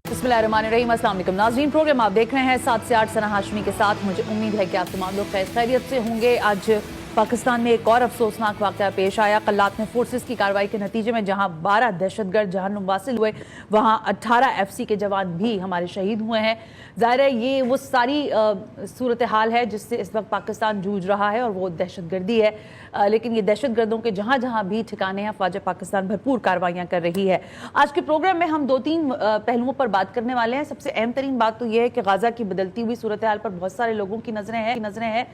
बिस्मिल्लाहिर्रहमानिर्रहीम। अस्सलाम वालेकुम नाज़रीन, प्रोग्राम आप देख रहे हैं 7 से 8 सना हाशमी के साथ। मुझे उम्मीद है कि आप तमाम लोग खैरियत से होंगे। आज पाकिस्तान में एक और अफसोसनाक वाक़या पेश आया। कल्लात में फोर्सेस की कार्रवाई के नतीजे में जहां 12 दहशतगर्द जहन्नुम वासिल हुए, वहां 18 FC के जवान भी हमारे शहीद हुए हैं। ज़ाहिर है ये वो सारी सूरत हाल है जिससे इस वक्त पाकिस्तान जूझ रहा है और वो दहशतगर्दी है। लेकिन ये दहशतगर्दों के जहाँ जहाँ भी ठिकाने हैं, फ़ौज पाकिस्तान भरपूर कार्रवाइयाँ कर रही है। आज के प्रोग्राम में हम 2-3 पहलुओं पर बात करने वाले हैं। सबसे अहम तरीन बात तो यह है कि गाज़ा की बदलती हुई सूरत हाल पर बहुत सारे लोगों की नजरें हैं,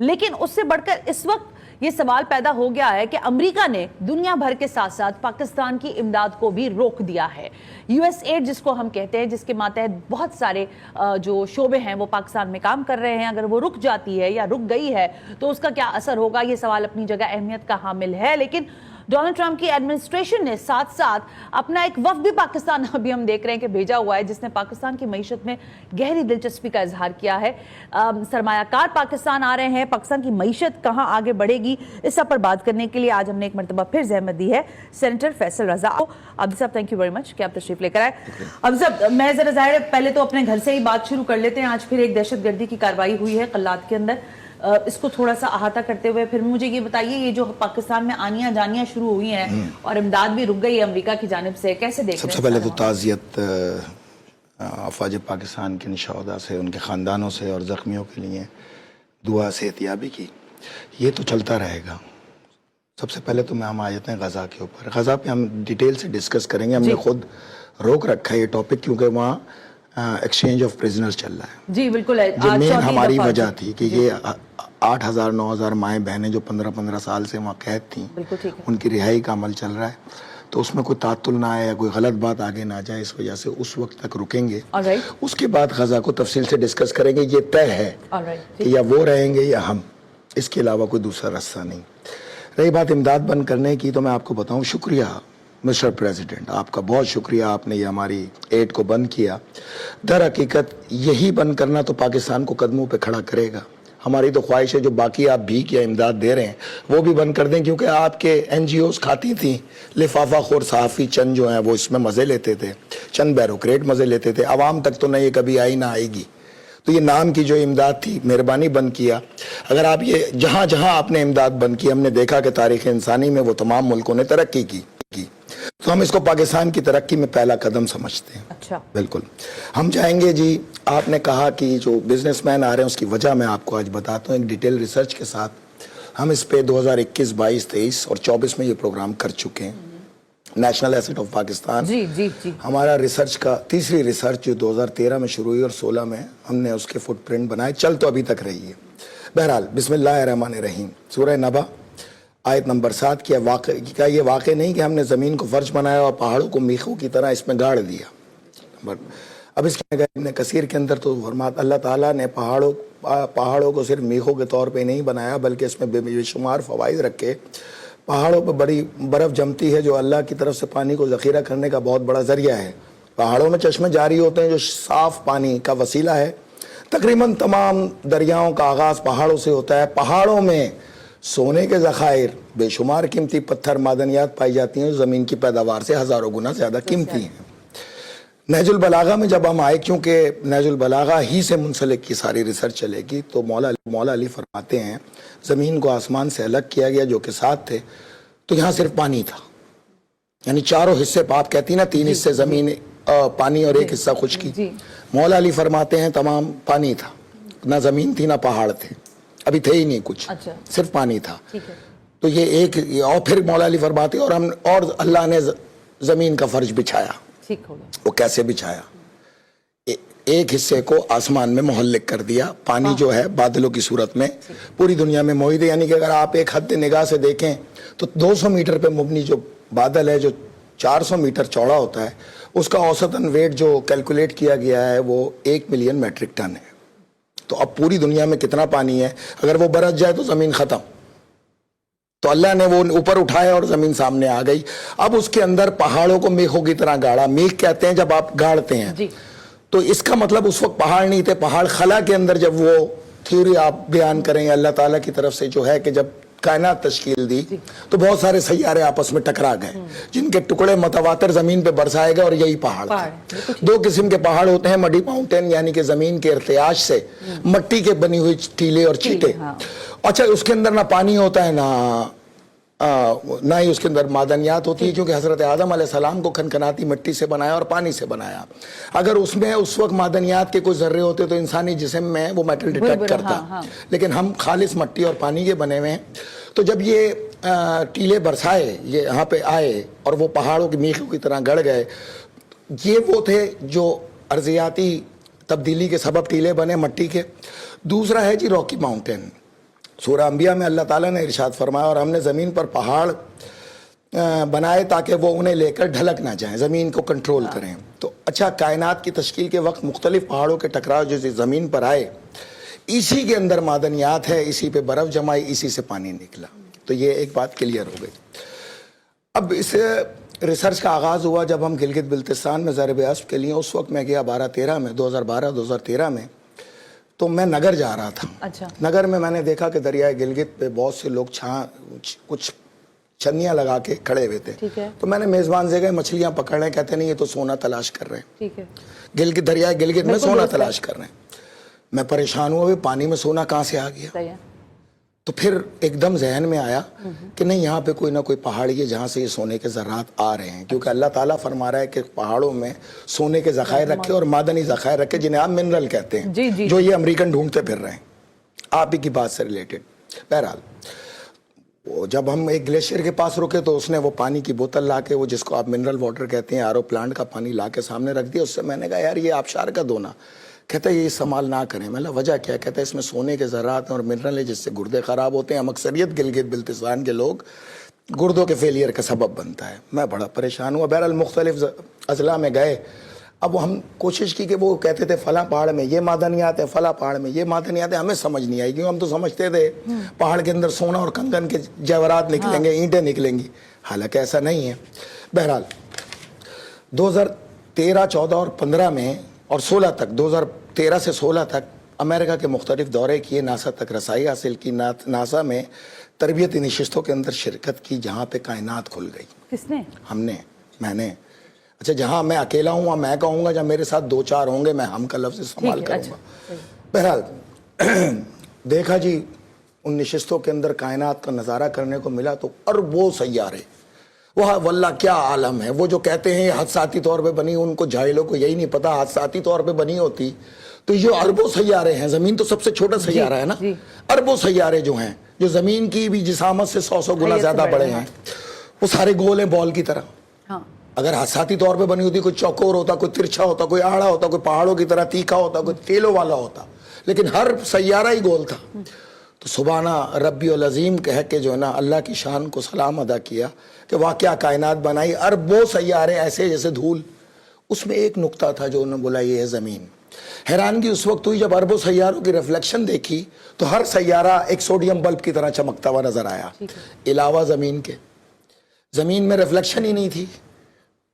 लेकिन उससे बढ़कर इस वक्त ये सवाल पैदा हो गया है कि अमेरिका ने दुनिया भर के साथ साथ पाकिस्तान की इमदाद को भी रोक दिया है। USAID जिसको हम कहते हैं, जिसके मातहत बहुत सारे जो शोबे हैं वो पाकिस्तान में काम कर रहे हैं, अगर वो रुक जाती है या रुक गई है तो उसका क्या असर होगा, ये सवाल अपनी जगह अहमियत का हामिल है। लेकिन डोनाल्ड ट्रंप की एडमिनिस्ट्रेशन ने साथ साथ अपना एक वफ्द भी पाकिस्तान अभी हम देख रहे हैं कि भेजा हुआ है, जिसने पाकिस्तान की मईशत में गहरी दिलचस्पी का इजहार किया है। सरमायाकार पाकिस्तान आ रहे हैं, पाकिस्तान की मईशत कहाँ आगे बढ़ेगी, इस सब पर बात करने के लिए आज हमने एक मरतबा फिर जहमत दी है सेनेटर फैसल रजा को। अब्दुल साहब, थैंक यू वेरी मच कि आप तशरीफ लेकर आए। अब्दुल साहब, मैं जरा ज़ाहिर पहले तो अपने घर से ही बात शुरू कर लेते हैं। आज फिर एक दहशतगर्दी की कार्रवाई हुई है कल्लात के अंदर, इसको थोड़ा सा अहाता करते हुए फिर मुझे ये बताइए, ये जो पाकिस्तान में आनियां जानियां शुरू हुई हैं और इमदाद भी रुक गई है अमेरिका की जानिब से, कैसे देख रहे हैं? सबसे पहले तो ताज़ियत अफ़वाज पाकिस्तान के निशादा से, उनके ख़ानदानों से और ज़ख्मियों के लिए दुआ सेहतियाबी की। ये तो चलता रहेगा। सबसे पहले तो हम आयत हैं गज़ा के ऊपर। गज़ा पे हम डिटेल से डिस्कस करेंगे। हमने खुद रोक रखा है ये टॉपिक क्योंकि वहाँ एक्सचेंज ऑफ प्रिजनर्स चल रहा है। जी बिल्कुल है। जो मेन हमारी वजह थी कि ये 8,000-9,000 माएँ बहनें जो 15-15 साल से वहाँ कैद थीं, उनकी रिहाई का अमल चल रहा है। तो उसमें कोई तातुल ना आए या कोई गलत बात आगे ना जाए, इस वजह से उस वक्त तक रुकेंगे। उसके बाद गज़ा को तफसील से डिस्कस करेंगे। ये तय है कि या वो रहेंगे या हम, इसके अलावा कोई दूसरा रास्ता नहीं। रही बात इमदाद बंद करने की, तो मैं आपको बताऊँ, शुक्रिया मिस्टर प्रेसिडेंट, आपका बहुत शुक्रिया, आपने ये हमारी एड को बंद किया। दर हकीकत यही बंद करना तो पाकिस्तान को कदमों पे खड़ा करेगा। हमारी तो ख्वाहिश है जो बाकी आप भीख या इमदाद दे रहे हैं वो भी बंद कर दें, क्योंकि आपके NGOs खाती थी। लिफाफा खोर सहाफ़ी चंद जो हैं वो इसमें मज़े लेते थे, चंद बैरोक्रेट मज़े लेते थे, आवाम तक तो नहीं, ये कभी आई ना आएगी। तो ये नाम की जो इमदाद थी, मेहरबानी बंद किया। अगर आप ये जहाँ जहाँ आपने इमदाद बंद की, हमने देखा कि तारीख़ इंसानी में वो तमाम मुल्कों ने तरक्की की, तो हम इसको पाकिस्तान की तरक्की में पहला कदम समझते हैं। अच्छा, बिल्कुल हम जाएंगे जी। आपने कहा कि जो बिजनेसमैन आ रहे हैं उसकी वजह मैं आपको आज बताता हूँ एक डिटेल रिसर्च के साथ। हम इस पे 2021, 22, 23 और 24 में ये प्रोग्राम कर चुके हैं। नेशनल एसेट ऑफ पाकिस्तान जी हमारा रिसर्च का तीसरी रिसर्च जो 2013 में शुरू हुई और 16 में हमने उसके फुटप्रिंट बनाए, चल तो अभी तक रही है। बहरहाल, बिस्मिल्लाहिर्रहमानिर्रहीम, सूरह नबा आयत नंबर 7 की का ये वाक़े नहीं कि हमने ज़मीन को फ़र्श बनाया और पहाड़ों को मीखों की तरह इसमें गाड़ दिया। अब इसके इब्न कसीर के अंदर तो फरमाता अल्लाह ताला ने पहाड़ों को सिर्फ मीखों के तौर पे नहीं बनाया, बल्कि इसमें बेशुमार फ़वाइद रखे। पहाड़ों पर बड़ी बर्फ़ जमती है जो अल्लाह की तरफ से पानी को ज़ख़ीरा करने का बहुत बड़ा ज़रिया है। पहाड़ों में चश्मे जारी होते हैं जो साफ़ पानी का वसीला है। तकरीबन तमाम दरियाओं का आगाज़ पहाड़ों से होता है। पहाड़ों में सोने के ज़खायर, बेशुमार कीमती पत्थर, मादनियात पाई जाती हैं जो ज़मीन की पैदावार से हज़ारों गुना ज़्यादा कीमती हैं। नहजुल बलागा में जब हम आए, क्योंकि नहजुल बलागा ही से मुंसलिक की सारी रिसर्च चलेगी, तो मौला अली फरमाते हैं ज़मीन को आसमान से अलग किया गया जो कि 7 थे, तो यहाँ सिर्फ पानी था। यानी चारों हिस्से, आप कहती ना 3 हिस्से ज़मीन पानी और 1 हिस्सा खुश्की। मौला अली फरमाते हैं तमाम पानी था, ना ज़मीन थी ना पहाड़ थे, अभी थे ही नहीं कुछ। अच्छा। सिर्फ पानी था। तो ये एक, और फिर मौला अली फरमाते और अल्लाह ने ज़मीन का फ़र्श बिछाया। वो कैसे बिछाया? एक हिस्से को आसमान में मुहल्लिक कर दिया। पानी जो है बादलों की सूरत में पूरी दुनिया में मोहित है। यानी कि अगर आप एक हद निगाह से देखें तो 200 मीटर पे मुबनी जो बादल है, जो 400 मीटर चौड़ा होता है, उसका औसतन वेट जो कैलकुलेट किया गया है वो 1 मिलियन मेट्रिक टन है। तो अब पूरी दुनिया में कितना पानी है, अगर वो बरस जाए तो ज़मीन ख़त्म। तो अल्लाह ने वो ऊपर उठाया और ज़मीन सामने आ गई। अब उसके अंदर पहाड़ों को मेखों की तरह गाड़ा। मेख कहते हैं जब आप गाड़ते हैं, तो इसका मतलब उस वक्त पहाड़ नहीं थे। पहाड़ खला के अंदर, जब वो थ्योरी आप बयान करें अल्लाह ताला की तरफ से जो है कि जब कायनात तश्कील दी तो बहुत सारे सैयारे आपस में टकरा गए जिनके टुकड़े मतवातर जमीन पे बरसाए गए और यही पहाड़ थे। दो किस्म के पहाड़ होते हैं, मडी माउंटेन यानी कि जमीन के इर्तियाश से मट्टी के बनी हुई टीले और चीटे। अच्छा, उसके अंदर ना पानी होता है ना ही उसके अंदर मादनियात होती है, क्योंकि हजरत आदम अलैहिस्सलाम को खनखनाती मिट्टी से बनाया और पानी से बनाया। अगर उसमें उस वक्त मादनियात के कुछ जर्रे होते तो इंसानी जिस्म में वो मेटल डिटेक्ट करता, लेकिन हम खालिस मिट्टी और पानी के बने हुए हैं। तो जब ये टीले बरसाए, ये यहाँ पे आए और वो पहाड़ों की मीखों की तरह गड़ गए, ये वो थे जो अर्जियाती तब्दीली के सबब टीले बने मिट्टी के। दूसरा है जी रॉकी माउंटेन। सूरह अंबिया में अल्लाह ताला ने इरशाद फरमाया, और हमने ज़मीन पर पहाड़ बनाए ताकि वो उन्हें लेकर ढलक ना जाएं, ज़मीन को कंट्रोल करें। तो अच्छा, कायनात की तश्कील के वक्त मुख्तलिफ पहाड़ों के टकराव जो ज़मीन पर आए, इसी के अंदर मादनियात है, इसी पे बर्फ़ जमाई, इसी से पानी निकला। तो ये एक बात क्लियर हो गई। अब इस रिसर्च का आगाज़ हुआ जब हम गिलगित बिल्तिस्तान में ज़रब अस्ब के लिए, उस वक्त मैं गया 2012-13 में, तो मैं नगर जा रहा था। अच्छा। नगर में मैंने देखा कि दरियाए गिलगित पे बहुत से लोग कुछ छन्नियाँ लगा के खड़े हुए थे। ठीक है। तो मैंने मेज़बान से गए मछलियाँ पकड़ रहे हैं, कहते नहीं ये तो सोना तलाश कर रहे हैं। ठीक है। गिलगित दरियाए गिलगित में सोना तलाश कर रहे हैं। मैं परेशान हुआ, पानी में सोना कहाँ से आ गया। सही है। तो फिर एकदम जहन में आया कि नहीं, यहाँ पे कोई ना कोई पहाड़ी है जहाँ से ये सोने के ज़रात आ रहे हैं, क्योंकि अल्लाह ताला फरमा रहा है कि पहाड़ों में सोने के ज़खायर रखे और मादनी ज़खायर रखे, जिन्हें आप मिनरल कहते हैं। जी, जी। जो ये अमेरिकन ढूंढते फिर रहे हैं, आप ही की बात से रिलेटेड। बहरहाल, वो जब हम एक ग्लेशियर के पास रुके तो उसने वो पानी की बोतल ला के, वो जिसको आप मिनरल वाटर कहते हैं, आरओ प्लांट का पानी ला के सामने रख दिया। उससे मैंने कहा यार ये आबशार का दोना। कहता है ये इस्तेमाल ना करें। मतलब वजह क्या? कहता है इसमें सोने के ज़रात और मिनरल है जिससे गुर्दे ख़राब होते हैं। हम अक्सरियत गिलगित बिल्तिस्तान के लोग गुर्दों के फेलियर का सबब बनता है। मैं बड़ा परेशान हुआ। बहरहाल मुख्तलिफ अजला में गए। अब हम कोशिश की कि वो कहते थे फलां पहाड़ में ये मादनियात है, फलां पहाड़ में ये मादनियात है। हमें समझ नहीं आई, क्योंकि हम तो समझते थे पहाड़ के अंदर सोना और कंगन के जेवरात निकलेंगे, ईंटें निकलेंगी। हालांकि ऐसा नहीं है। बहरहाल 2013, 14 और 15 में और 16 तक, 2013 से 16 तक अमेरिका के मुख्तलिफ दौरे किए, नासा तक रसाई हासिल की। नासा में तरबियती नशिस्तों के अंदर शिरकत की जहाँ पे कायनात खुल गई। किसने? हमने, मैंने। अच्छा, जहाँ मैं अकेला हूँ वहाँ मैं कहूँगा, जब मेरे साथ 2-4 होंगे मैं हम का लफ्ज़ इस्तेमाल करूँगा। बहरहाल देखा जी, उन नशिस्तों के अंदर कायनात का नज़ारा करने को मिला तो अरबों सैयारे। वह वल्लाह क्या आलम है। वो जो कहते हैं हादसाती तौर पे बनी, उनको जाहिलों को यही नहीं पता हादसाती तौर पे बनी होती तो ये अरबों सैयारे हैं। ज़मीन तो सबसे छोटा सैयारा है ना। अरबों सैयारे जो हैं, जो ज़मीन की भी जिसामत से 100 गुना ज़्यादा बड़े हैं, वो सारे गोल हैं बॉल की तरह। हाँ। अगर हादसाती तौर पे बनी होती, कोई चौकोर होता, कोई तिरछा होता, कोई आड़ा होता, कोई पहाड़ों की तरह तीखा होता, कोई तेलों वाला होता, लेकिन हर सैयारा ही गोल था। तो सुबहाना रब्बी अल अज़ीम कह के जो है ना अल्लाह की शान को सलाम अदा किया कि वाह क्या कायनात बनाई, अरबों सैयारे ऐसे जैसे धूल। उसमें एक नुक्ता था जो उन्होंने बोला ये है ज़मीन। हैरानगी उस वक्त हुई जब अरबों सैयारों की रिफ्लेक्शन देखी तो हर सैयारा एक सोडियम बल्ब की तरह चमकता हुआ नजर आया, अलावा ज़मीन के। ज़मीन में रिफ्लेक्शन ही नहीं थी।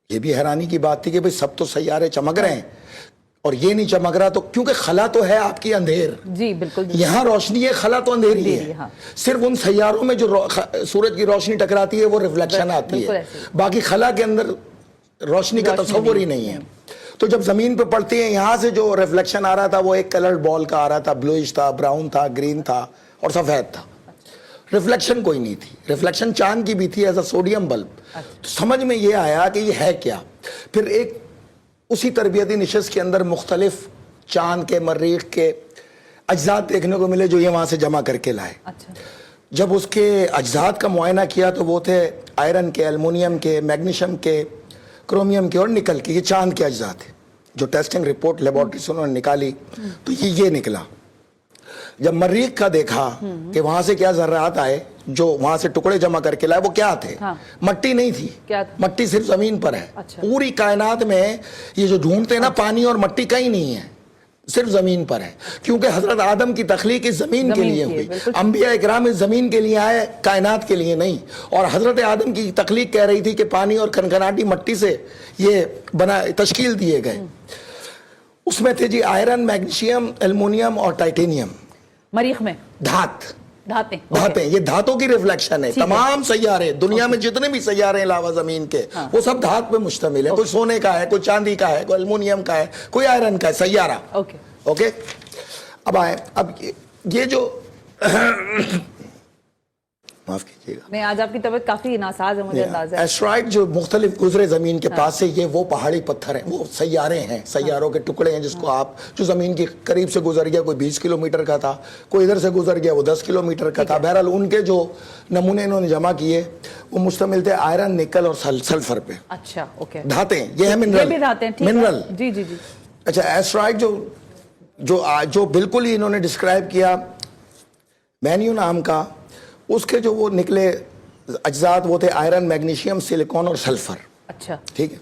ये भी हैरानी की बात थी कि भाई सब तो सैयारे चमक रहे हैं और ये नहीं चमक रहा, तो क्योंकि खला तो है आपकी अंधेर। जी बिल्कुल। यहाँ रोशनी है, खला तो अंधेरी है। हाँ। सिर्फ उन सैयारों में जो सूरज की रोशनी टकराती है वो रिफ्लेक्शन आती है, बाकी खला के अंदर रोशनी का तस्वुर ही नहीं है। तो जब जमीन पे पड़ती है, यहाँ से जो रिफ्लेक्शन आ रहा था वो एक कलर्ड बॉल का आ रहा था, ब्लूइश था, ब्राउन था, ग्रीन था और सफेद था। रिफ्लेक्शन कोई नहीं थी। रिफ्लेक्शन चांद की भी थी एज अ सोडियम बल्ब। तो समझ में ये आया कि ये है क्या। फिर एक उसी तरबियती निशस्त के अंदर मुख्तलिफ चांद के, मर्रीख के अज्जात देखने को मिले जो ये वहाँ से जमा करके लाए। अच्छा। जब उसके अज्जात का मुआयना किया तो वो थे आयरन के, एल्युमिनियम के, मैग्नीशियम के, क्रोमियम के और निकल के। ये चांद के अज्जा थे जो टेस्टिंग रिपोर्ट लेबॉर्ट्री से उन्होंने निकाली तो ये निकला। जब मर्रीख का देखा कि वहां से क्या ज़र्रात आए, जो वहां से टुकड़े जमा करके लाए, वो क्या थे? हाँ। मट्टी नहीं थी। क्या था? मट्टी सिर्फ जमीन पर है। अच्छा। पूरी कायनात में ये जो ढूंढते हैं ना, पानी और मट्टी कहीं नहीं है, सिर्फ जमीन पर है। क्योंकि हजरत आदम की तख्लीक इस जमीन के लिए हुई। अंबिया इकराम इस जमीन के लिए आए, कायनात के लिए नहीं। और हजरत आदम की तख्लीक कह रही थी कि पानी और खनखनाटी मट्टी से ये बना तश्कील दिए गए। उसमें थे जी आयरन, मैग्नीशियम, एल्युमिनियम और टाइटेनियम। मरीख में धात धातें, ये धातों की रिफ्लेक्शन है। तमाम सैयारे दुनिया में जितने भी सैयारे हैं अलावा जमीन के, वो सब धात पे मुश्तमिल है। कोई सोने का है, कोई चांदी का है, कोई एल्युमिनियम का है, कोई आयरन का है, सैयारा। ओके अब आए, अब ये जो माफ कीजिएगा, नहीं आज आपकी तबीयत काफी नासाज है, मुझे अंदाजा है। एस्ट्रॉइड जो मुख्तलिफ गुजरे जमीन के पास से, ये वो पहाड़ी पत्थर हैं, वो सैयारे हैं, सैयारों के टुकड़े हैं जिसको आप, जो जमीन के करीब से गुजर गया, कोई 20 किलोमीटर का था, कोई इधर से गुजर गया वो 10 किलोमीटर का था। बहरहाल उनके जो नमूने इन्होंने जमा किए वो मुश्तमिल थे आयरन, निकल और सल्फर पे। अच्छा, ओके, धातें, ये है मिनरल। जी जी जी। अच्छा, एस्ट्रॉइड जो बिल्कुल ही इन्होंने डिस्क्राइब किया, मैन्यू नाम का, उसके जो वो निकले अज्जात वो थे आयरन, मैग्नीशियम, सिलिकॉन और सल्फर। अच्छा, ठीक है।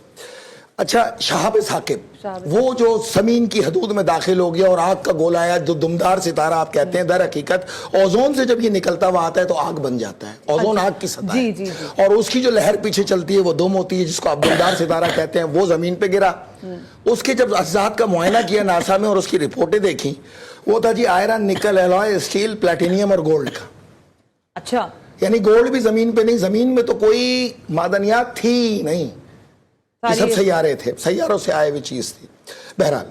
अच्छा, शहाब साकिब, वो जो जमीन की हदूद में दाखिल हो गया और आग का गोला आया, जो दुमदार सितारा आप कहते हैं, दर हकीकत ओजोन से जब ये निकलता हुआ आता है तो आग बन जाता है। ओजोन आग की सतह है। जी। और उसकी जो लहर पीछे चलती है वो दुम होती है, जिसको आप दुमदार सितारा कहते हैं, वो जमीन पे गिरा। उसके जब अज्जात का मुआयना किया नासा में और उसकी रिपोर्टें देखी, वो था जी आयरन, निकल, एलॉय, स्टील, प्लेटिनियम और गोल्ड का। अच्छा, यानी गोल्ड भी जमीन पे नहीं, जमीन में तो कोई मादनियात थी नहीं, ये सब सैयारे थे, सैयारों से आए हुई चीज थी। बहरहाल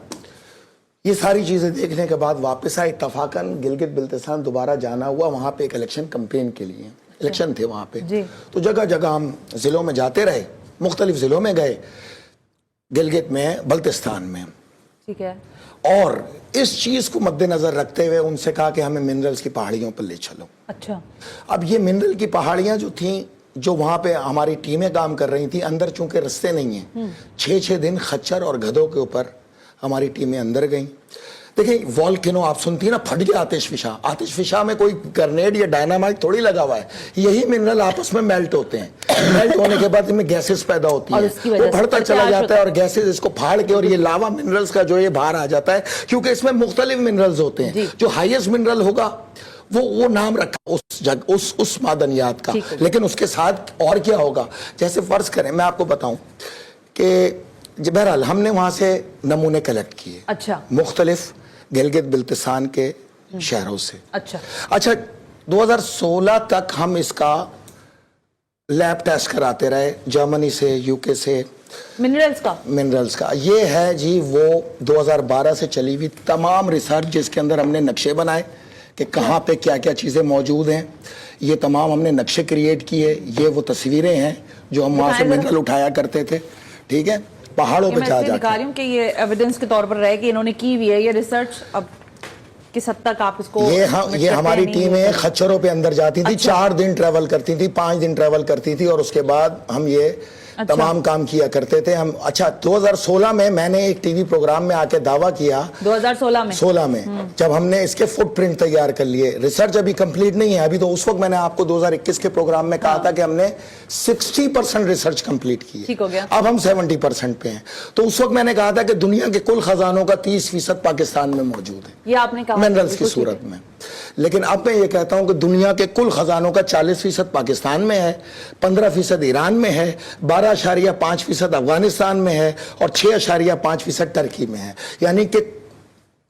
ये सारी चीजें देखने के बाद वापस आए, इत्तफाकन गिलगित बिल्तिस्तान दोबारा जाना हुआ, वहां पे एक इलेक्शन कैंपेन के लिए, इलेक्शन थे वहां पे। तो जगह जगह हम जिलों में जाते रहे, मुख्तलिफ जिलों में गए, गिलगित में, बल्तिस्तान में, ठीक है। और इस चीज को मद्देनजर रखते हुए उनसे कहा कि हमें मिनरल्स की पहाड़ियों पर ले चलो। अच्छा, अब ये मिनरल की पहाड़ियां जो थी, जो वहां पे हमारी टीमें काम कर रही थी, अंदर चूंकि रास्ते नहीं है, 6-6 दिन खच्चर और गधों के ऊपर हमारी टीमें अंदर गई। देखिए, वॉल्केनो आप सुनती है ना, फट गया आतिशफिशा, आतिशफिशा में कोई ग्रेनेड या डायनामाइट थोड़ी लगा हुआ है, यही मिनरल आपस में मेल्ट होते हैं। मेल्ट होने के बाद इनमें गैसेस पैदा होती हैं, वो फटता चला जाता है और गैसेस इसको फाड़ के, और ये लावा मिनरल्स का जो ये बाहर आ जाता है, क्योंकि इसमें मुख्तलिफ मिनरल्स होते हैं। जो हाईएस्ट मिनरल होगा वो नाम रखा उस मादनियात का, लेकिन उसके साथ और क्या होगा, जैसे फर्ज करें मैं आपको बताऊं कि बहरहाल हमने वहां से नमूने कलेक्ट किए। अच्छा, मुख्तलिफ गिलगित बिल्तिस्तान के शहरों से। अच्छा, 2016 तक हम इसका लैब टेस्ट कराते रहे, जर्मनी से, यूके से, मिनरल्स का। ये है जी वो 2012 से चली हुई तमाम रिसर्च, जिसके अंदर हमने नक्शे बनाए कि कहाँ पे क्या क्या चीज़ें मौजूद हैं। ये तमाम हमने नक्शे क्रिएट किए। ये वो तस्वीरें हैं जो हम वहाँ से मिनरल उठाया करते थे, ठीक है, पहाड़ों पे जा जाकर कि ये एविडेंस के तौर पर रहे कि इन्होंने की हुई है ये रिसर्च। अब किस हद तक आप इसको, ये हमारी टीमें खच्चरों पे अंदर जाती थी। 4 दिन ट्रैवल करती थी, 5 दिन ट्रैवल करती थी, और उसके बाद हम ये तमाम काम किया करते थे हम। अच्छा, 2016 में मैंने एक टीवी प्रोग्राम में आके दावा किया, 2016 में जब हमने इसके फुटप्रिंट तैयार कर लिए। रिसर्च अभी कंप्लीट नहीं है अभी, तो उस वक्त मैंने आपको 2021 के प्रोग्राम में कहा था कि हमने 60% रिसर्च कंप्लीट की है, अब हम 70% पे हैं। तो उस वक्त मैंने कहा था कि दुनिया के कुल खजानों का 30% पाकिस्तान में मौजूद है, ये आपने कहा मिनरल्स की सूरत में। लेकिन अब मैं ये कहता हूं कि दुनिया के कुल खजानों का 40% पाकिस्तान में है, 15% ईरान में है, 12.5% अफगानिस्तान में है, और 6.5% टर्की में है। यानी कि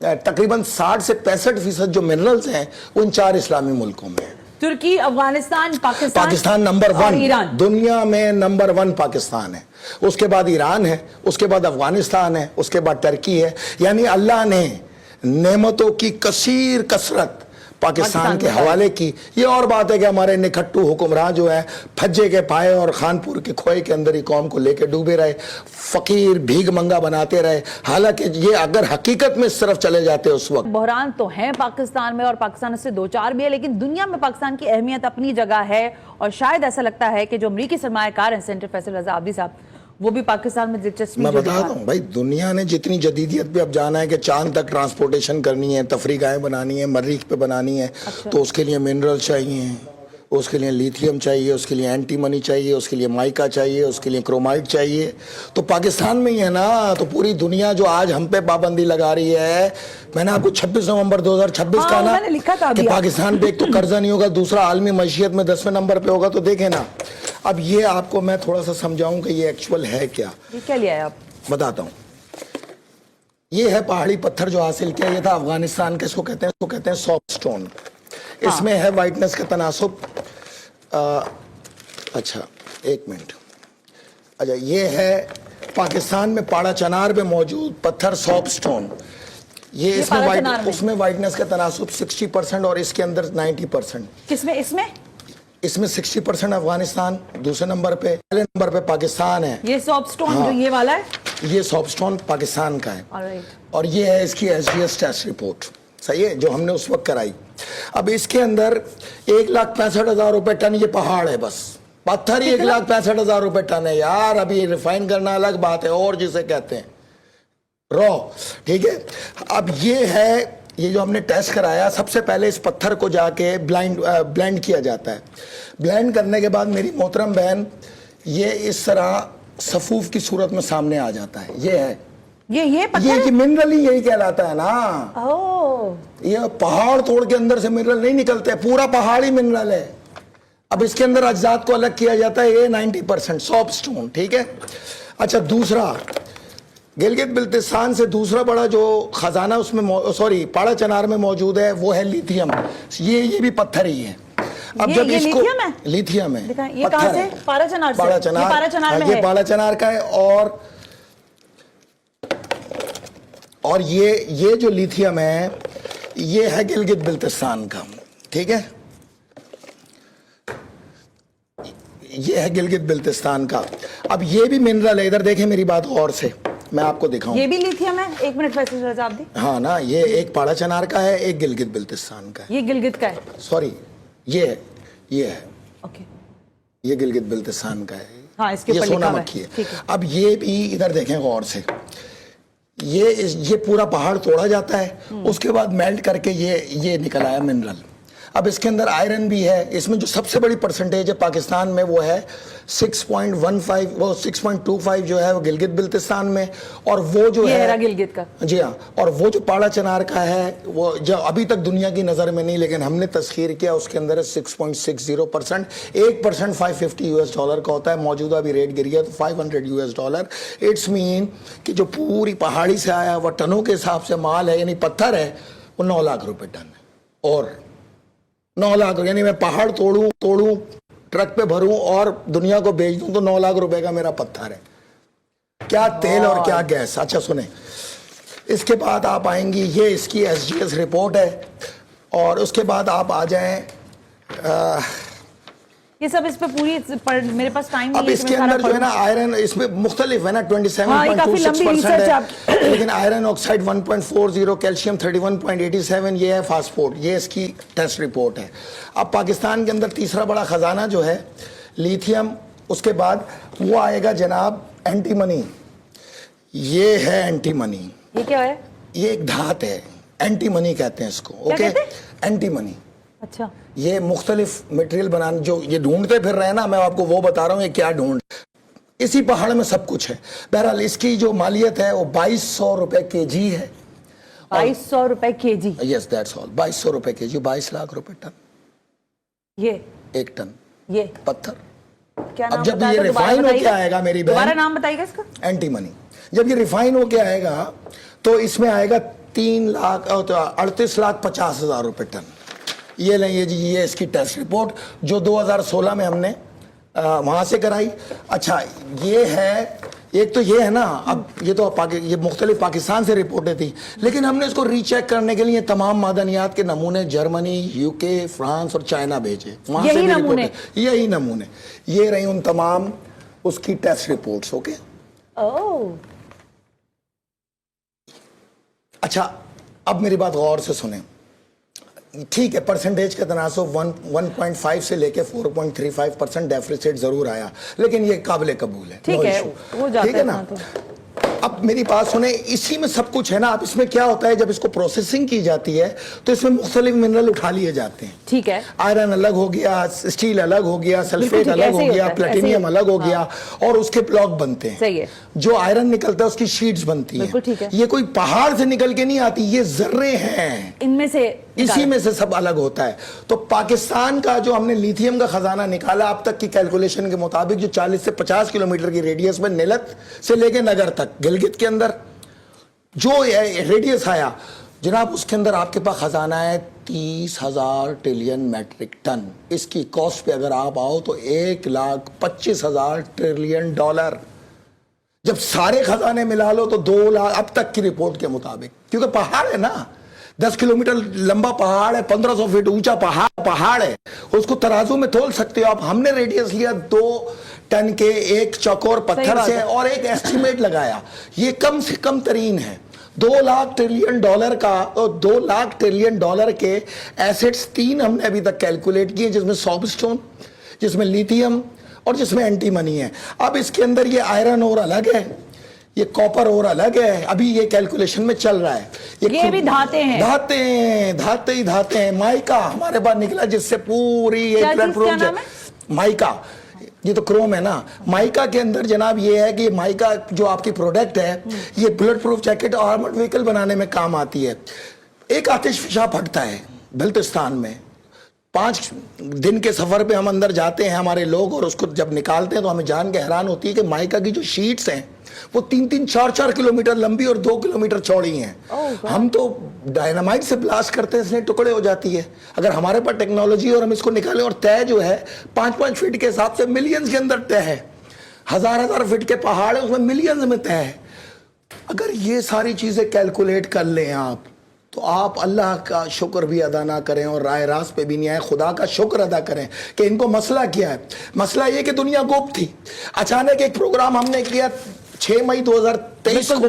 तकरीबन 60 से 65% जो मिनरल्स हैं वो इन 4 इस्लामी मुल्कों में है। तुर्की, अफगानिस्तान, पाकिस्तान नंबर 1, दुनिया में नंबर 1 पाकिस्तान है, उसके बाद ईरान है, उसके बाद अफगानिस्तान है, उसके बाद टर्की है। यानी अल्लाह ने नेमतों की कसीर कसरत पाकिस्तान के हवाले की। ये और बात है कि हमारे निखट्टू हुक्मरान जो है फज्जे के पाए और खानपुर के खोए के अंदर ही कौम को लेकर डूबे रहे, फकीर भीख मंगा बनाते रहे। हालांकि ये अगर हकीकत में इस तरफ चले जाते उस वक्त, बहरान तो है पाकिस्तान में और पाकिस्तान से 2-4 भी है, लेकिन दुनिया में पाकिस्तान की अहमियत अपनी जगह है। और शायद ऐसा लगता है कि जो अमरीकी सरमायाकार हैं सेंटर फैसल रजा आबदी साहब, वो भी पाकिस्तान में दिलचस्पी, मैं बता दूं भाई, दुनिया ने जितनी जदीदियत पे अब जाना है कि चांद तक ट्रांसपोर्टेशन करनी है, तफरीगाहें बनानी है, मरीख पे बनानी है, तो उसके लिए मिनरल चाहिए, उसके लिए लिथियम चाहिए, उसके लिए एंटीमनी चाहिए, उसके लिए माइका चाहिए, उसके लिए क्रोमाइट चाहिए। तो पाकिस्तान में ही है ना। तो पूरी दुनिया जो आज हम पे पाबंदी लगा रही है, मैंने आपको 26 नवंबर 2026 कहा ना कि पाकिस्तान पे एक तो कर्जा नहीं होगा, दूसरा आलमी मईशियत में 10वें नंबर पे होगा। तो देखें ना, अब ये आपको मैं थोड़ा सा समझाऊं कि ये एक्चुअल है क्या। ये क्या लिया है आप? बताता हूँ। ये है पहाड़ी पत्थर जो हासिल किया, ये था अफगानिस्तान के, इसको कहते हैं सॉफ्ट स्टोन। इसमें है वाइटनेस का तनासुब। अच्छा एक मिनट, अच्छा ये है पाकिस्तान में पाड़ा चनार में मौजूद पत्थर सॉप स्टोन। ये इसमें पाड़ा चनार में? उसमें वाइटनेस का तनासुब 60% और इसके अंदर 90%। किसमें? इसमें 60% अफगानिस्तान दूसरे नंबर पे, पहले नंबर पे पाकिस्तान है। ये सॉप स्टोन हाँ। जो ये वाला है, ये सॉप स्टोन पाकिस्तान का है। Alright. और ये है इसकी SGS टेस्ट रिपोर्ट, सही है, जो हमने उस वक्त कराई। अब इसके अंदर 1,65,000 रुपए टन ये पहाड़ है, बस पत्थर ही 1,65,000 रुपए टन है यार। अभी रिफाइन करना अलग बात है, और जिसे कहते हैं रॉ, ठीक है। अब ये है, ये जो हमने टेस्ट कराया, सबसे पहले इस पत्थर को जाके ब्लेंड किया जाता है। ब्लेंड करने के बाद मेरी मोहतरम बहन, ये इस तरह सफूफ की सूरत में सामने आ जाता है। ये है ये पत्थर ये कि मिनरल ही यही कहलाता है ना। ओह, ये पहाड़ तोड़ के अंदर से मिनरल नहीं निकलते, पूरा पहाड़ ही मिनरल है। अब इसके अंदर अज्जात को अलग किया जाता है, ये 90% सॉप स्टोन, ठीक है। अच्छा दूसरा, गिलगित बिल्तिस्तान से दूसरा बड़ा जो खजाना उसमें सॉरी पाड़ा चनार में मौजूद है, वो है लिथियम। ये भी पत्थर ही है। अब जब ये इसको लिथियम है? लिथियम है, ये कहाँ से? पाड़ा चनार से? पाड़ा ये चनार, पाड़ा चनार में ये है। पाड़ा चनार का है। और ये जो लिथियम है, ये है गिलगित बिल्तिस्तान का, ठीक है। ये है गिलगित बिल्तिस्तान का। अब ये भी मिनरल है, इधर देखें मेरी बात गौर से, मैं आपको दिखाऊं। ये भी लिथियम है? एक मिनट फैसल रजा आप दी। हाँ ना, ये एक पाड़ा चनार का है, एक गिलगित बिल्तिस्तान का है। ये गिलगित का है? सॉरी, ये है ओके, ये गिलगित बिल्तिस्तान का है। हाँ, इसके ये ऊपर सोना लिखा हुआ है। मक्खी है। ठीक है। अब ये भी इधर देखें गौर से, ये पूरा पहाड़ तोड़ा जाता है, उसके बाद मेल्ट करके ये निकल आया मिनरल। अब इसके अंदर आयरन भी है। इसमें जो सबसे बड़ी परसेंटेज है पाकिस्तान में, वो है 6.15, वो 6.25 जो है वो गिलगित बिल्तिस्तान में। और वो जो ये है गिलगित का, जी हाँ, और वो जो पाड़ा चनार का है, वो जो अभी तक दुनिया की नज़र में नहीं, लेकिन हमने तस्खीर किया, उसके अंदर है 6.60%। 1% $550 का होता है। मौजूदा भी रेट गिरी है तो $500। इट्स मीन कि जो पूरी पहाड़ी से आया वो टनों के हिसाब से माल है, यानी पत्थर है, वो 9 लाख रुपए टन है। और 9 लाख, यानी मैं पहाड़ तोड़ूं ट्रक पे भरूं और दुनिया को बेच दूं तो 9 लाख रुपए का मेरा पत्थर है। क्या तेल और क्या गैस। अच्छा सुने, इसके बाद आप आएंगी, ये इसकी SGS रिपोर्ट है। और उसके बाद आप आ जाएं, ये सब इस पे पूरी मेरे पास टाइम नहीं अब है। इसके अंदर जो है ना आयरन, इसमें मुख्तलिफ है ना, 27.26% है, लेकिन आयरन ऑक्साइड 1.40, कैल्शियम 31.87, ये है फास्फोर्ट। ये इसकी टेस्ट रिपोर्ट है। अब पाकिस्तान के अंदर तीसरा बड़ा खजाना जो है लिथियम, उसके बाद वो आएगा जनाब एंटीमनी। ये है एंटीमनी। ये क्या है? ये एक धात है, एंटीमनी कहते हैं इसको। क्या ओके, कहते एंटीमनी। अच्छा, ये मुख्तलिफ मटेरियल बनाने जो ये ढूंढते फिर रहे हैं ना, मैं आपको वो बता रहा हूँ ये क्या ढूंढ। इसी पहाड़ में सब कुछ है। बहरहाल इसकी जो मालियत है वो 2200 रुपए केजी है। 2200 रुपए केजी? यस दैट्स ऑल, 2200 रुपए केजी, 22 लाख रुपए टन। ये एक टन ये पत्थर। क्या नाम अब जब बताया ये था? दोबारा रिफाइन होके बताइएगा। आएगा मेरी दोबारा बहन, नाम बताइएगा इसका। एंटीमनी, जब ये रिफाइन होके आएगा तो इसमें आएगा 38,50,000 रुपए टन। ये लेंगे जी, ये इसकी टेस्ट रिपोर्ट जो 2016 में हमने वहां से कराई। अच्छा ये है, एक तो ये है ना, अब ये तो ये मुख्तलिफ पाकिस्तान से रिपोर्टें थी, लेकिन हमने इसको रीचेक करने के लिए तमाम मादनियात के नमूने जर्मनी, UK, फ्रांस और चाइना भेजे। वहां से भी यही नमूने, ये रही उन तमाम उसकी टेस्ट रिपोर्ट्स। ओके, अच्छा अब मेरी बात गौर से सुने। ठीक है, परसेंटेज का तनासुब 1.5 से लेके 4.35% डेफिसिट जरूर आया, लेकिन ये काबिल कबूल है। ठीक है, वो जाता है ना। अब मेरी बात सुने, इसी में सब कुछ है ना। अब इसमें क्या होता है, जब इसको प्रोसेसिंग की जाती है तो इसमें मुख्तलिफ मिनरल उठा लिए जाते हैं। ठीक है, आयरन अलग हो गया, स्टील अलग हो गया, सल्फेट अलग हो गया, प्लेटिनियम अलग हो गया, और उसके ब्लॉक बनते हैं। सही है। जो आयरन निकलता है उसकी शीट्स बनती हैं। बिल्कुल ठीक है। ये कोई पहाड़ से निकल के नहीं आती, ये जर्रे हैं, इनमें से इसी में से सब अलग होता है। तो पाकिस्तान का जो हमने लिथियम का खजाना निकाला अब तक की कैलकुलेशन के मुताबिक, जो 40 से 50 किलोमीटर की रेडियस में नीलत से लेके नगर तक गिलगित के अंदर जो रेडियस आया जनाब, उसके अंदर आपके पास खजाना है 30,000 ट्रिलियन मैट्रिक टन। इसकी कॉस्ट पे अगर आप आओ तो 1,25,000 ट्रिलियन डॉलर। जब सारे खजाने मिला लो तो 2 लाख अब तक की रिपोर्ट के मुताबिक, क्योंकि पहाड़ है ना, 10 किलोमीटर लंबा पहाड़ है, 1500 फीट ऊंचा पहाड़ है, उसको तराजू में तोल सकते हो आप। हमने रेडियस लिया 2 टन के एक चौकोर पत्थर से और एक एस्टिमेट लगाया, ये कम से कम तरीन है। 2 लाख ट्रिलियन डॉलर का और 2 लाख ट्रिलियन डॉलर के एसेट्स 3 हमने अभी तक कैलकुलेट किए, जिसमें सॉल्टस्टोन, जिसमें लिथियम और जिसमें एंटीमनी है। अब इसके अंदर ये आयरन और अलग है, ये कॉपर और अलग है, अभी ये कैलकुलेशन में चल रहा है। ये भी धाते हैं, धाते हैं। माइका हमारे पास निकला, जिससे पूरी ये ब्लड प्रूफ माइका, ये तो क्रोम है ना। माइका के अंदर जनाब ये है कि माइका जो आपकी प्रोडक्ट है, ये बुलेट प्रूफ जैकेट और आर्मर्ड व्हीकल बनाने में काम आती है। एक आतिशफिशा फटता है बल्तिस्तान में, 5 दिन के सफर पे हम अंदर जाते हैं हमारे लोग, और उसको जब निकालते हैं तो हमें जान के हैरान होती है कि माइका की जो शीट्स हैं वो 3-3, 4-4 किलोमीटर लंबी और 2 किलोमीटर चौड़ी हैं। हम तो डायनामाइट से ब्लास्ट करते हैं, इसलिए टुकड़े हो जाती है। अगर हमारे पास टेक्नोलॉजी और हम इसको निकालें, और तय जो है 5-5 फीट के हिसाब से मिलियंस के अंदर तय है, 1000-1000 फीट के पहाड़ है, उसमें मिलियंस में तय है। अगर ये सारी चीजें कैलकुलेट कर लें आप, तो आप अल्लाह का शुक्र भी अदा ना करें और राय रास्त पे भी नहीं आए, खुदा का शुक्र अदा करें कि इनको मसला क्या है। मसला ये कि दुनिया गुप्त थी। अचानक एक प्रोग्राम हमने किया 6 मई 2023 को,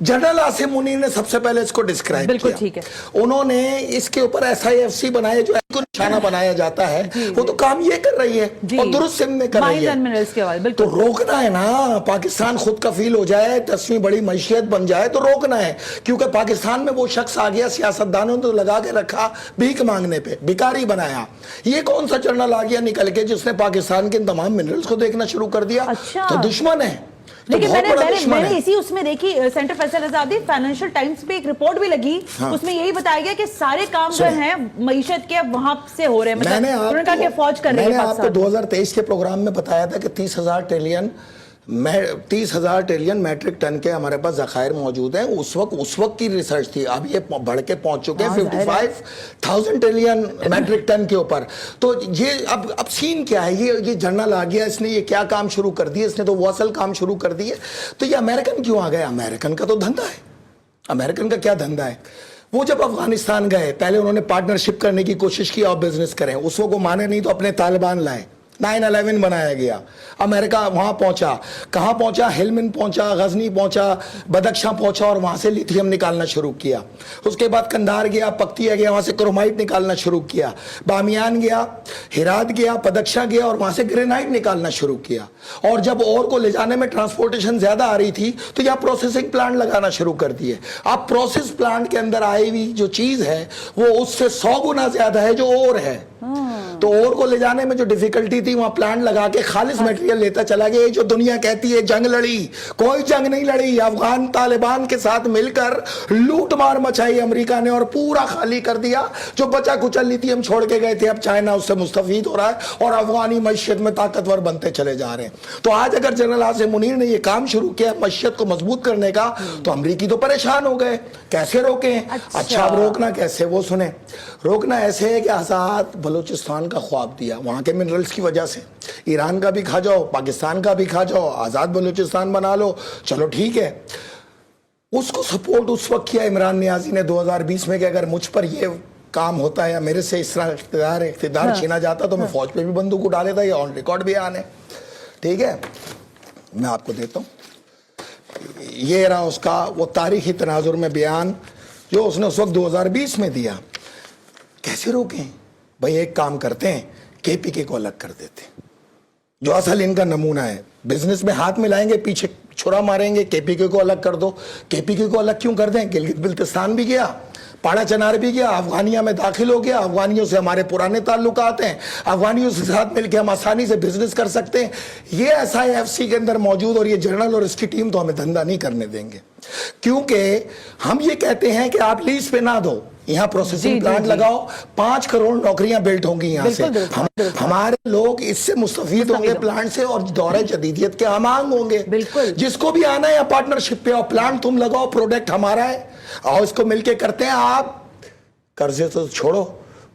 जनरल आसिम मुनीर ने सबसे पहले इसको डिस्क्राइब किया। ठीक है। उन्होंने इसके ऊपर SIFC बनाए, जो इसको निशाना बनाया जाता है, वो तो काम ये कर रही है और दुरुस्त सिम में कर रही है। तो रोकना है ना, पाकिस्तान खुद कफील हो जाए, 10वीं बड़ी मईशियत बन जाए तो रोकना है। क्योंकि पाकिस्तान में वो शख्स आ गया, सियासतदानों ने तो लगा के रखा भीख मांगने पे, भिखारी बनाया। ये कौन सा जर्नल आ गया निकल के जिसने पाकिस्तान के तमाम मिनरल्स को देखना शुरू कर दिया? तो दुश्मन है। लेकिन मैंने इसी उसमें देखी, सेंटर फैसल आजादी फाइनेंशियल टाइम्स पे एक रिपोर्ट भी लगी, उसमें यही बताया गया कि सारे काम जो हैं मईशत के वहां से हो रहे हैं। मैंने फौज कर रही है। मैंने आपको 2023 के प्रोग्राम में बताया था कि 30,000 ट्रिलियन मैट्रिक टन के हमारे पास ज़खायर मौजूद हैं। उस वक्त की रिसर्च थी, अब ये बढ़ के पहुंच चुके हैं 55,000 ट्रिलियन मैट्रिक टन के ऊपर। तो ये अब सीन क्या है? ये जर्नल आ गया, इसने ये क्या काम शुरू कर दिया? इसने तो वो असल काम शुरू कर दिए। तो ये अमेरिकन क्यों आ गया? अमेरिकन का तो धंधा है। अमेरिकन का क्या धंधा है? वो जब अफगानिस्तान गए, पहले उन्होंने पार्टनरशिप करने की कोशिश की और बिजनेस करें, उस वक्त वो माने नहीं तो अपने तालिबान लाए, 9/11 बनाया गया। अमेरिका वहां पहुंचा, कहां पहुंचा? हेलमिन पहुंचा, गजनी पहुंचा, बदख्शां पहुंचा और वहां से लिथियम निकालना शुरू किया। उसके बाद कंधार गया, पक्तिया गया, वहां से क्रोमाइट निकालना शुरू किया। बामियान गया, हिरात गया, बदख्शां गया और वहां से ग्रेनाइट निकालना शुरू किया। और जब और को ले जाने में ट्रांसपोर्टेशन ज्यादा आ रही थी तो यह प्रोसेसिंग प्लांट लगाना शुरू कर दिए। अब प्रोसेस प्लांट के अंदर आई हुई जो चीज है वो उससे 100 गुना ज्यादा है जो और है। तो और को ले जाने में जो डिफिकल्टी थी, वहां प्लांट लगा के खालिस मटेरियल लेता चला गया। जो दुनिया कहती है जंग लड़ी, कोई जंग नहीं लड़ी। अफगान तालिबान के साथ मिलकर लूट मार मचाई अमेरिका ने और पूरा खाली कर दिया। जो बचा कुचा लिथियम छोड़ के गए थे, अब चाइना उससे मुस्तफीद हो रहा है और अफगानी मईशत में ताकतवर बनते चले जा रहे हैं। तो आज अगर जनरल आसिम मुनीर ने यह काम शुरू किया मईशत को मजबूत करने का, तो अमरीकी तो परेशान हो गए, कैसे रोके? अच्छा, अब रोकना कैसे? वो सुने, रोकना ऐसे है कि आजाद बलूचिस्तान का ख्वाब दिया वहां के मिनरल्स की वजह से। ईरान का भी खा जाओ, पाकिस्तान का भी खा जाओ, आजाद बलूचिस्तान बना लो, चलो ठीक है। उसको सपोर्ट उस वक्त किया इमरान नियाजी ने 2020 में कि अगर मुझ पर ये काम होता है या मेरे से इस तरह इख्तिदार छीना जाता तो मैं फौज पे भी बंदूक उठा लेता। ये ऑन रिकॉर्ड बयान है, ठीक है, मैं आपको देता हूं। ये रहा उसका वो तारीखी तनाजुर में बयान जो उसने उस वक्त 2020 में दिया। कैसे रोकें भाई? एक काम करते हैं, KPK को अलग कर देते हैं, जो असल इनका नमूना है। बिजनेस में हाथ मिलाएंगे, पीछे छुरा मारेंगे, KPK को अलग कर दो। KPK को अलग क्यों कर दें? गिलगित बिल्तिस्तान भी गया, पाड़ा चनार भी गया, अफगानिया में दाखिल हो गया। अफगानियों से हमारे पुराने ताल्लुकात हैं, अफगानियों के साथ मिलकर हम आसानी से बिजनेस कर सकते हैं। ये SIFC के अंदर मौजूद और ये जर्नल और इसकी टीम तो हमें धंधा नहीं करने देंगे, क्योंकि हम ये कहते हैं कि आप लीज पे ना दो, यहाँ प्रोसेसिंग प्लांट लगाओ, 5 करोड़ नौकरियां बिल्ट होंगी यहाँ से। हमारे लोग इससे मुस्तफीद होंगे प्लांट से और दौरे जदीदियत के हमांग होंगे। जिसको भी आना है या पार्टनरशिप पे और प्लांट तुम लगाओ, प्रोडक्ट हमारा है और इसको मिलके करते हैं। आप कर्जे तो छोड़ो,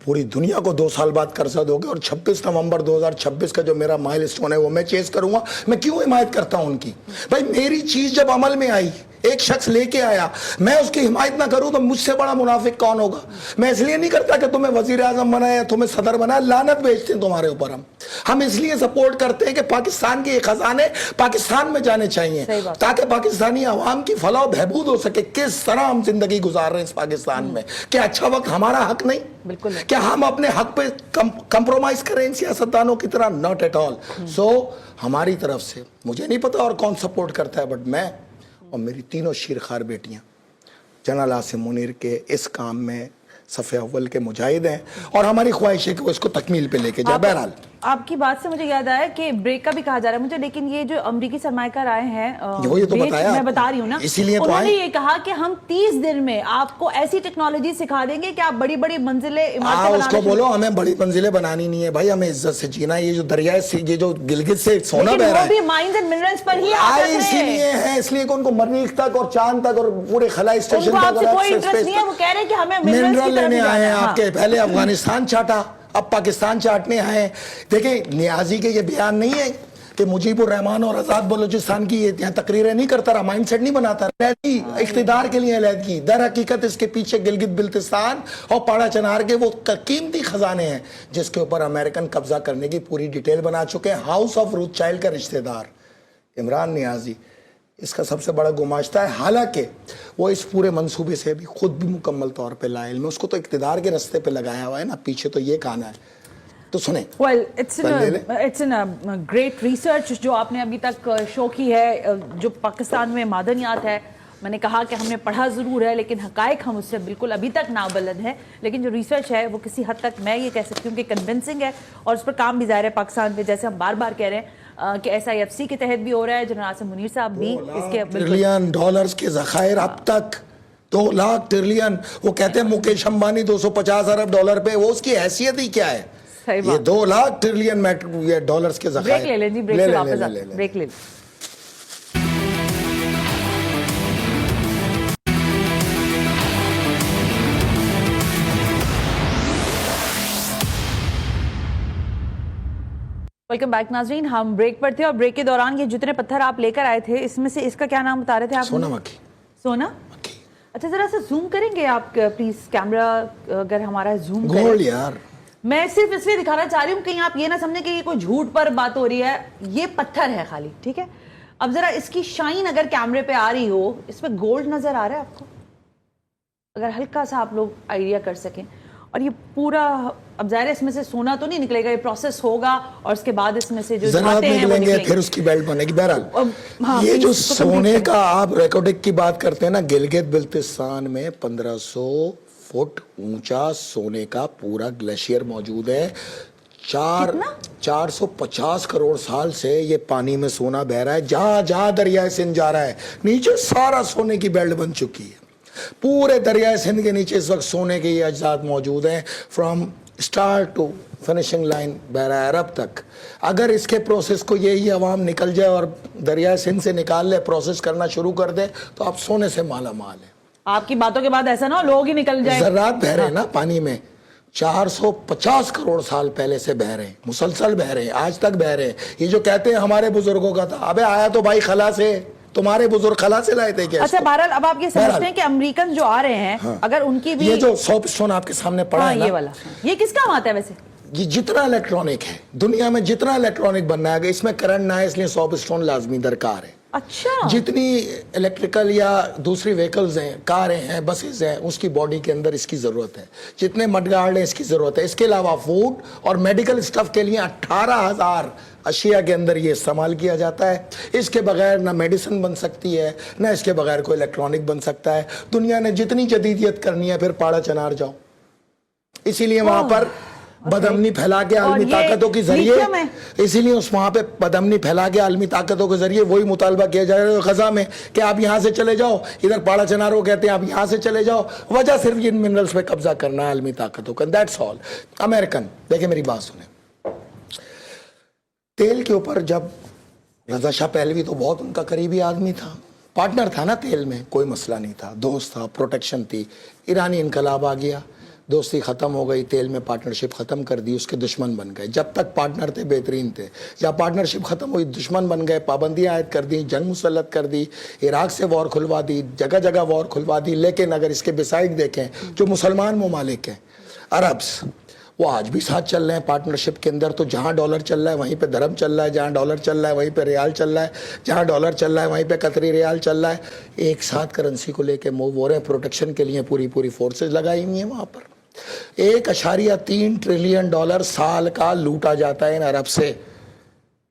पूरी दुनिया को 2 साल बाद कर्जा दोगे और 26 नवंबर 2026 का जो मेरा माइलस्टोन है वो मैं चेस करूंगा। मैं क्यों हिमायत करता हूं उनकी? भाई मेरी चीज जब अमल में आई, एक शख्स लेके आया, मैं उसकी हिमायत ना करूं तो मुझसे बड़ा मुनाफिक कौन होगा? मैं इसलिए नहीं करता कि तुम्हें वजीर आजम बनाया या तुम्हें सदर बनाया, लानत भेजते हैं तुम्हारे ऊपर। हम इसलिए सपोर्ट करते हैं कि पाकिस्तान के ये खजाने पाकिस्तान में जाने चाहिए ताकि पाकिस्तानी अवाम की फलाह बहबूद हो सके। किस तरह हम जिंदगी गुजार रहे हैं इस पाकिस्तान में, क्या अच्छा वक्त हमारा हक नहीं? बिल्कुल। क्या हम अपने हक पे कंप्रोमाइज करें इन सियासतदानों की तरह? Not at all. सो हमारी तरफ से मुझे नहीं पता और कौन सपोर्ट करता है, बट मैं और मेरी तीनों शीरखार बेटियां जनरल आसिम मुनीर के इस काम में सफ़े अव्वल के मुजाहिद हैं और हमारी ख्वाहिश है कि वो इसको तकमील पे लेके जाए। बहरहाल आपकी बात से मुझे याद आया कि ब्रेक का भी कहा जा रहा है मुझे, लेकिन ये जो अमरीकी सरमायाकार आए हैं ये तो बताया मैं बता रही हूँ ना, इसीलिए उन्होंने ये कहा कि हम 30 दिन में आपको ऐसी टेक्नोलॉजी सिखा देंगे कि आप बड़ी बड़ी मंजिलें इमारतें बनाना। उसको बोलो हमें बड़ी मंजिलें बनानी नहीं है भाई, हमें इज्जत से जीना है। ये जो दरिया से, ये जो गिलगित से सोना बह रहा है, माइंस एंड मिनरल्स पर ही इसीलिए है, इसलिए कि उनको मरीख तक और चांद तक और पूरे खलाई स्टेशन तक कोई इंटरेस्ट नहीं है। वो कह रहे हैं कि हमें मिनरल लेने आए हैं आपके। पहले अफगानिस्तान चाटा, अब पाकिस्तान चाटने आए। देखें नियाजी के ये बयान नहीं है कि मुजीबुर रहमान और आजाद बलोचिस्तान की यहाँ तकरीरें नहीं करता रहा, माइंडसेट नहीं बनाता रहा, इख्तिदार के लिए अलहदगी। दर हकीकत इसके पीछे गिलगित बिल्तिस्तान और पाड़ा चनार के वो कीमती खजाने हैं जिसके ऊपर अमेरिकन कब्जा करने की पूरी डिटेल बना चुके हैं। हाउस ऑफ रोथशाइल्ड का रिश्तेदार इमरान नियाजी इसका सबसे बड़ा गुमाश्ता है। हालांकि वो इस पूरे मंसूबे से भी खुद भी मुकम्मल तौर पे लाइल में, उसको तो इक़्तिदार के रास्ते पे लगाया हुआ है ना, पीछे तो ये खाना है। तो सुने, well, it's in a great research जो आपने अभी तक शो की है, जो पाकिस्तान में मादनियात है। मैंने कहा कि हमने पढ़ा ज़रूर है लेकिन हकायक हम उससे बिल्कुल अभी तक नाबलद है, लेकिन जो रिसर्च है वो किसी हद तक मैं ये कह सकती हूँ कि कन्विंसिंग है और उस पर काम भी ज़ाहिर है पाकिस्तान पे, जैसे हम बार बार कह रहे हैं कि SIFC के तहत भी हो रहा है। जनरल आसिम मुनीर साहब भी इसके ट्रिलियन डॉलर्स के ज़खायर अब तक 2 लाख ट्रिलियन। वो कहते हैं मुकेश अंबानी 250 अरब डॉलर पे, वो उसकी हैसियत ही क्या है? ये 2 लाख ट्रिलियन डॉलर्स के ज़खायर। ब्रेक ले लें जी, ब्रेक से वापस आते हैं, ब्रेक ले लें। वेलकम बैक नाज़रीन, हम ब्रेक पर थे और ब्रेक के दौरान ये जितने पत्थर आप लेकर आए थे इसमें से इसका क्या नाम बता रहे थे आप? सोना मक्खी। सोना मक्खी। अच्छा जरा सा जूम करेंगे आप प्लीज, कैमरा अगर हमारा जूम गोल्ड यार। मैं सिर्फ इसलिए दिखाना चाह रही हूँ कहीं आप ये ना समझे कि ये कोई झूठ पर बात हो रही है, ये पत्थर है खाली, ठीक है? अब जरा इसकी शाइन अगर कैमरे पे आ रही हो, इसमें गोल्ड नजर आ रहा है आपको? अगर हल्का सा आप लोग आइडिया कर सकें। और ये पूरा, अब जाहिर है इसमें से सोना तो नहीं निकलेगा, ये प्रोसेस होगा और उसके बाद इसमें से जो ज़रात निकलेंगे, फिर उसकी बेल्ट बनेगी। बहरहाल हाँ, ये जो सोने का आप रिकॉर्डिंग की बात करते हैं ना, गिलगित बिल्तिस्तान में 1500 फुट ऊंचा सोने का पूरा ग्लेशियर मौजूद है। 450 करोड़ साल से ये पानी में सोना बह रहा है। जहां जहां दरियाए सिंध जा रहा है नीचे सारा सोने की बेल्ट बन चुकी है। पूरे दरियाए सिंध के नीचे इस वक्त सोने के ये अज्जात मौजूद हैं, from start to finishing line बहरा अरब तक। अगर इसके प्रोसेस को यही अवाम निकल जाए और दरियाए सिंध से निकाल ले, प्रोसेस करना शुरू कर दे, तो आप सोने से माला माल है। आपकी बातों के बाद ऐसा ना लोग ही निकल जाए। ज़रात बह रहे हैं ना पानी में, 450 करोड़ साल पहले से बह रहे हैं, मुसलसल बह रहे हैं, आज तक बह रहे हैं। ये जो कहते हैं हमारे बुजुर्गों का था, अबे आया तो भाई खला से, तुम्हारे बुजुर्ग खला से लाए थे क्या? अच्छा बहरहाल अब आप ये समझते हैं कि अमेरिकन जो आ रहे हैं, हाँ, अगर उनकी भी ये जो सोप स्टोन आपके सामने पड़ा हाँ, है ना, ये वाला, ये किस काम आता है वैसे? ये जितना इलेक्ट्रॉनिक है दुनिया में, जितना इलेक्ट्रॉनिक बनना है, इसमें करंट ना है, इसलिए सोप स्टोन लाजमी दरकार है। अच्छा, जितनी इलेक्ट्रिकल या दूसरी व्हीकल्स हैं, कारें हैं, बसेस हैं, उसकी बॉडी के अंदर इसकी ज़रूरत है। जितने मडगार्ड हैं इसकी ज़रूरत है। इसके अलावा फूड और मेडिकल स्टफ के लिए 18,000 अशिया के अंदर ये इस्तेमाल किया जाता है। इसके बगैर ना मेडिसिन बन सकती है, ना इसके बगैर कोई इलेक्ट्रॉनिक बन सकता है। दुनिया ने जितनी जदीदियत करनी है, फिर पाड़ा चनार जाओ। इसीलिए वहां पर बदअमनी फैला के आलमी ताकतों के जरिए, इसीलिए उस वहां पे बदअमनी फैला के आलमी ताकतों के जरिए वही मुतालबा किया जा रहा है गजा में कि आप यहां से चले जाओ। इधर पाड़ा चनारो कहते हैं आप यहां से चले जाओ। वजह सिर्फ इन मिनरल्स पे कब्जा करना है आलमी ताकतों का, दैट्स ऑल। अमेरिकन देखिए मेरी बात सुने, तेल के ऊपर जब रजा शाह पहलवी तो बहुत उनका करीबी आदमी था, पार्टनर था ना तेल में, कोई मसला नहीं था, दोस्त था, प्रोटेक्शन थी। ईरानी इनकलाब आ गया, दोस्ती ख़त्म हो गई, तेल में पार्टनरशिप ख़त्म कर दी, उसके दुश्मन बन गए। जब तक पार्टनर थे बेहतरीन थे, जब पार्टनरशिप ख़त्म हुई दुश्मन बन गए, पाबंदियाँ आयद कर दी, जंग मुसल्लत कर दी, इराक से वॉर खुलवा दी, जगह जगह वॉर खुलवा दी। लेकिन अगर इसके बिसाइड देखें, जो मुसलमान ममालिक हैं, अरब्स, वो आज भी साथ चल रहे हैं पार्टनरशिप के अंदर। तो जहाँ डॉलर चल रहा है वहीं पे धर्म चल रहा है, जहाँ डॉलर चल रहा है वहीं पे रियाल चल रहा है, जहाँ डॉलर चल रहा है वहीं पे कतरी रियाल चल रहा है। एक साथ करेंसी को लेके मूव हो रहे हैं, प्रोटेक्शन के लिए पूरी पूरी फोर्सेज लगाई हुई हैं वहाँ पर। 1.3 ट्रिलियन डॉलर साल का लूटा जाता है इन अरब से।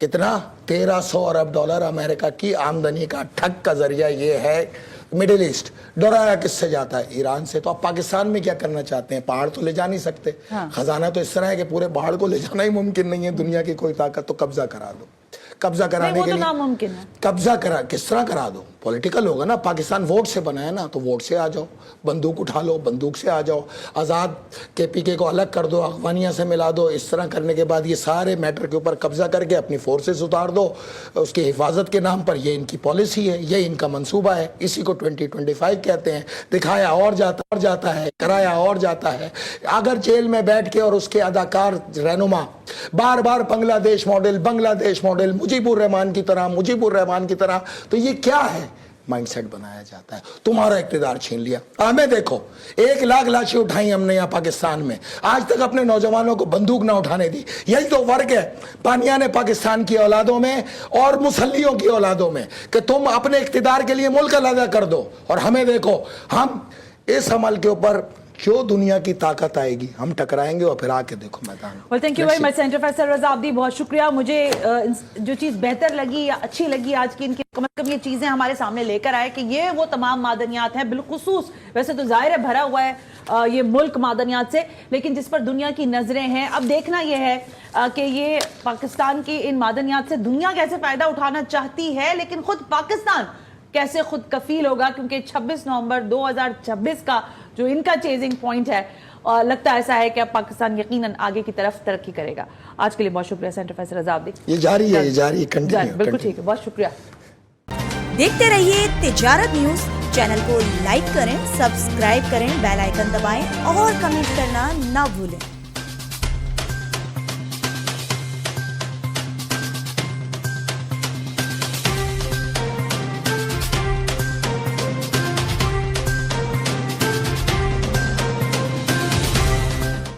कितना? 1300 अरब डॉलर अमेरिका की आमदनी का ठग का जरिया ये है। मिडिल ईस्ट डराया किससे जाता है? ईरान से। तो आप पाकिस्तान में क्या करना चाहते हैं? पहाड़ तो ले जा नहीं सकते। हाँ। खजाना तो इस तरह है कि पूरे पहाड़ को ले जाना ही मुमकिन नहीं है। दुनिया की कोई ताकत तो कब्जा करा दो। कब्जा कराने के लिए नामुमकिन है। कब्जा करा किस तरह करा दो? पॉलिटिकल होगा ना। पाकिस्तान वोट से बना है ना, तो वोट से आ जाओ, बंदूक उठा लो, बंदूक से आ जाओ, आज़ाद KPK को अलग कर दो, अफगानिया से मिला दो। इस तरह करने के बाद ये सारे मैटर के ऊपर कब्जा करके अपनी फोर्सेस उतार दो उसकी हिफाजत के नाम पर। ये इनकी पॉलिसी है, ये इनका मंसूबा है। इसी को 2025 कहते हैं। दिखाया और जाता है, कराया और जाता है। अगर जेल में बैठ के और उसके अदाकार रहनुमा बार बार बांग्लादेश मॉडल मुजीबुर रहमान की तरह, तो ये क्या है? माइंडसेट बनाया जाता है। तुम्हारा इख्तिदार छीन लिया। हमें देखो, 1 लाख लाशें उठाई हमने यहाँ पाकिस्तान में, आज तक अपने नौजवानों को बंदूक ना उठाने दी। यही तो फर्क है पानिया ने पाकिस्तान की औलादों में और मुसल्लियों की औलादों में, कि तुम अपने इख्तिदार के लिए मुल्क अलग कर दो। और हमें देखो, हम इस अमल के ऊपर जो दुनिया की ताकत आएगी हम टकराएंगे और फिर आके देखो मैदान। Well, thank you very much senator Faisal Raza Abidi, बहुत शुक्रिया। मुझे जो चीज़ बेहतर लगी या अच्छी लगी आज की, इनकी कम से कम ये चीज़ें हमारे सामने लेकर आए कि ये वो तमाम मादनियात हैं, बिलखुसूस वैसे तो जाहिर है भरा हुआ है ये मुल्क मादनियात से, लेकिन जिस पर दुनिया की नज़रें हैं। अब देखना यह है कि ये पाकिस्तान की इन मादनियात से दुनिया कैसे फ़ायदा उठाना चाहती है, लेकिन खुद पाकिस्तान कैसे खुद कफील होगा, क्योंकि 26 नवंबर 2026 का जो इनका चेजिंग पॉइंट है, और लगता ऐसा है कि अब पाकिस्तान यकीनन आगे की तरफ तरक्की करेगा। आज के लिए बहुत शुक्रिया सेंटर फैसल रजा अब्दी। ये जारी है, कंटिन्यू। बिल्कुल ठीक है, बहुत शुक्रिया। देखते रहिए तिजारत न्यूज चैनल को, लाइक करें, सब्सक्राइब करें, बेल आइकन दबाएं और कमेंट करना ना भूलें।